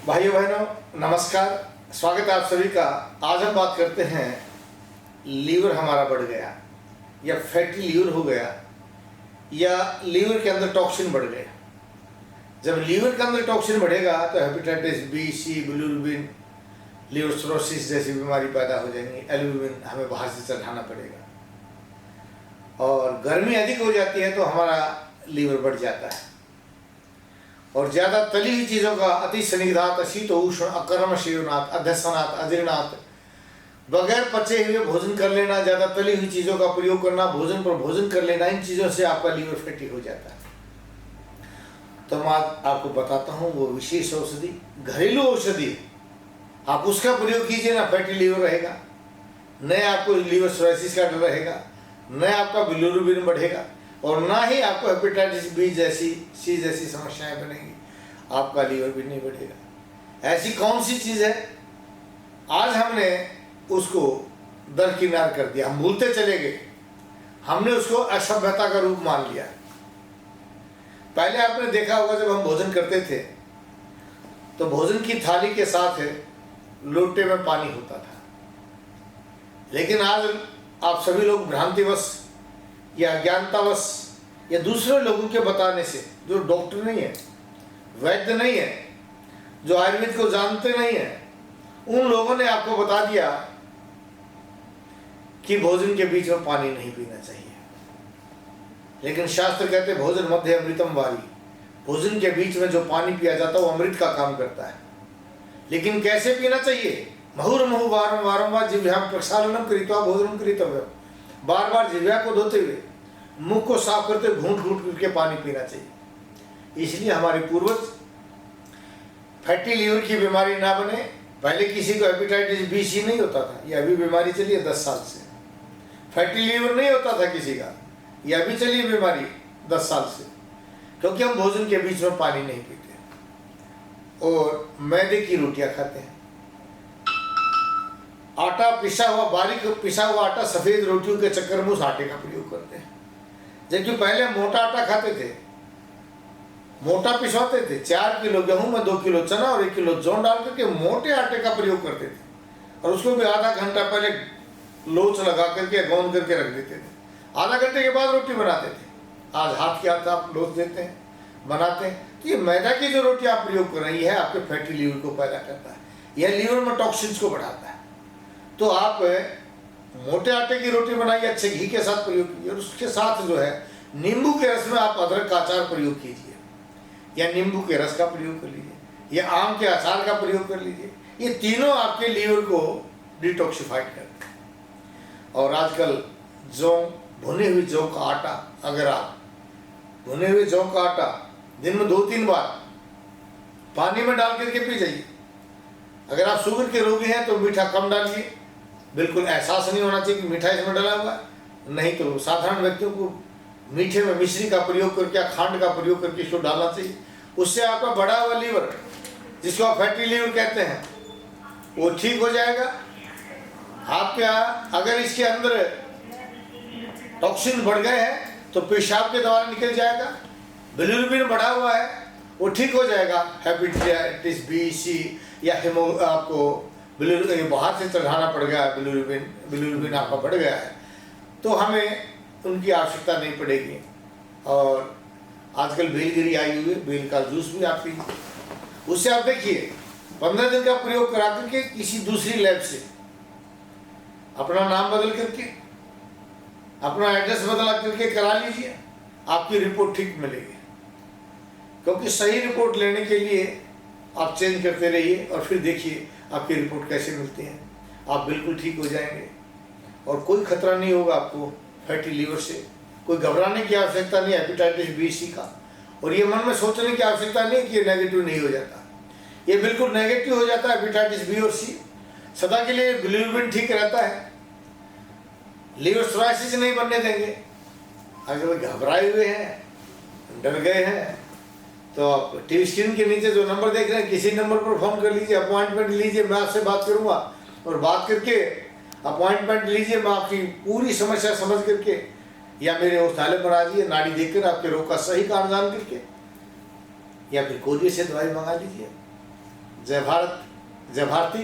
भाइयों बहनों नमस्कार, स्वागत है आप सभी का। आज हम बात करते हैं लीवर हमारा बढ़ गया या फैटी लीवर हो गया या लीवर के अंदर टॉक्सिन बढ़ गया। जब लीवर के अंदर टॉक्सिन बढ़ेगा तो हेपेटाइटिस बी, सी, बिलिरुबिन, लीवर सिरोसिस जैसी बीमारी पैदा हो जाएंगी। एल्ब्यूमिन हमें बाहर से चढ़ाना पड़ेगा और गर्मी अधिक हो जाती है तो हमारा लीवर बढ़ जाता है। और ज़्यादा तली हुई चीज़ों का अति स्निग्धात, शीत उष्ण, अकर्म सेवनात्, अध्यसनात्, अजीर्णात्, बगैर पचे हुए भोजन कर लेना, ज़्यादा तली हुई चीज़ों का प्रयोग करना, भोजन पर भोजन कर लेना, इन चीज़ों से आपका लीवर फैटी हो जाता है। तो मैं आपको बताता हूँ वो विशेष औषधि, घरेलू औषधि, आप उसका प्रयोग कीजिए ना, फैटी लीवर रहेगा, न आपको लीवर सिरोसिस का डर रहेगा, न आपका बिलिरुबिन बढ़ेगा और ना ही आपको हेपेटाइटिस बी जैसी, सी जैसी समस्याएं बनेंगी। आपका लीवर भी नहीं बढ़ेगा। ऐसी कौन सी चीज़ है? आज हमने उसको दरकिनार कर दिया, हम भूलते चले गए, हमने उसको असभ्यता का रूप मान लिया। पहले आपने देखा होगा जब हम भोजन करते थे तो भोजन की थाली के साथ लोटे में पानी होता था, लेकिन आज आप सभी लोग भ्रांतिवश या अज्ञानतावश या दूसरे लोगों के बताने से, जो डॉक्टर नहीं है, वैद्य नहीं है, जो आयुर्वेद को जानते नहीं है, उन लोगों ने आपको बता दिया कि भोजन के बीच में पानी नहीं पीना चाहिए। लेकिन शास्त्र कहते हैं भोजन मध्य अमृतम वारी, भोजन के बीच में जो पानी पिया जाता है वो अमृत का काम करता है। लेकिन कैसे पीना चाहिए? मुहुर्मुहु वारम वारंवार जिह्वां प्रक्षालनम कृत्वा भोजनम कृतव्यम्, बार बार जिह्वा को धोते हुए, मुख को साफ करते हुए घूंट घूंट करके पानी पीना चाहिए। इसलिए हमारे पूर्वज फैटी लीवर की बीमारी ना बने। पहले किसी को हेपेटाइटिस बी, सी नहीं होता था, ये अभी बीमारी चली है 10 साल से। फैटी लीवर नहीं होता था किसी का, ये अभी चली है बीमारी 10 साल से, क्योंकि हम भोजन के बीच में पानी नहीं पीते और मैदे की रोटियां खाते हैं। आटा पिसा हुआ, बारीक पिसा हुआ आटा, सफ़ेद रोटियों के चक्कर में उस आटे का प्रयोग करते हैं। जबकि पहले मोटा आटा खाते थे, मोटा पिसवाते थे, 4 किलो गेहूं में 2 किलो चना और 1 किलो जौ डाल करके मोटे आटे का प्रयोग करते थे और उसको भी आधा घंटा पहले लोच लगा करके गौंद करके रख देते थे। आधा घंटे के बाद रोटी बनाते थे। आज हाथ के हाथ आप लोच देते हैं, बनाते हैं। तो ये मैदा की जो रोटी आप प्रयोग कर रही है आपके फैटी लीवर को पैदा करता है, यह लीवर में टॉक्सिन्स को बढ़ाता है। तो आप मोटे आटे की रोटी बनाइए, अच्छे घी के साथ प्रयोग कीजिए और उसके साथ जो है नींबू के रस में आप अदरक का अचार प्रयोग कीजिए या नींबू के रस का प्रयोग कर लीजिए या आम के अचार का प्रयोग कर लीजिए। ये तीनों आपके लीवर को डिटॉक्सिफाइड करते हैं। और आजकल जौ, भुने हुए जौ का आटा, अगर आप भुने हुए जौ का आटा दिन में 2-3 बार पानी में डाल करके पी जाइए। अगर आप शुगर के रोगी हैं तो मीठा कम डालिए, बिल्कुल एहसास नहीं होना चाहिए कि मीठा इसमें डाला हुआ है, नहीं तो साधारण व्यक्तियों को मीठे में मिश्री का प्रयोग करके या खांड का प्रयोग करके इसको डालना चाहिए। उससे आपका बढ़ा हुआ लीवर, जिसको आप फैटी लीवर कहते हैं, वो ठीक हो जाएगा। आपके अगर इसके अंदर टॉक्सिन बढ़ गए हैं तो पेशाब के द्वारा निकल जाएगा। बिलिरुबिन बढ़ा हुआ है वो ठीक हो जाएगा। हेपेटाइटिस बी, सी या आपको बिलिरुबिन बाहर से चढ़ाना पड़ गया, बिलिरुबिन आपका बढ़ गया है, तो हमें उनकी आवश्यकता नहीं पड़ेगी। और आजकल बेलगिरी आई हुई है, बेल का जूस भी आप पीजिए। उससे आप देखिए 15 दिन का प्रयोग करा करके किसी दूसरी लैब से अपना नाम बदल करके, अपना एड्रेस बदला करके करा लीजिए, आपकी रिपोर्ट ठीक मिलेगी। क्योंकि सही रिपोर्ट लेने के लिए आप चेंज करते रहिए और फिर देखिए आपकी रिपोर्ट कैसे मिलती है। आप बिल्कुल ठीक हो जाएंगे और कोई खतरा नहीं होगा आपको फैटी लीवर से। कोई घबराने की आवश्यकता नहीं हेपेटाइटिस बी, सी का। और ये मन में सोचने की आवश्यकता नहीं कि ये नेगेटिव नहीं हो जाता, ये बिल्कुल नेगेटिव हो जाता है। हेपेटाइटिस बी और सी सदा के लिए बिलिरुबिन ठीक रहता है, लीवर सिरोसिस नहीं बनने देंगे। अगर घबराए हुए हैं, डर गए हैं, तो आप टीवी स्क्रीन के नीचे जो नंबर देख रहे हैं, किसी नंबर पर फ़ोन कर लीजिए, अपॉइंटमेंट लीजिए, मैं आपसे बात करूंगा और बात करके अपॉइंटमेंट लीजिए। मैं आपकी पूरी समस्या समझ करके या मेरे औषधालय पर आ जाइए, नाड़ी देखकर आपके रोग का सही कारण जान करके, या फिर कोरियर से दवाई मंगा लीजिए। जय भारत, जय भारती।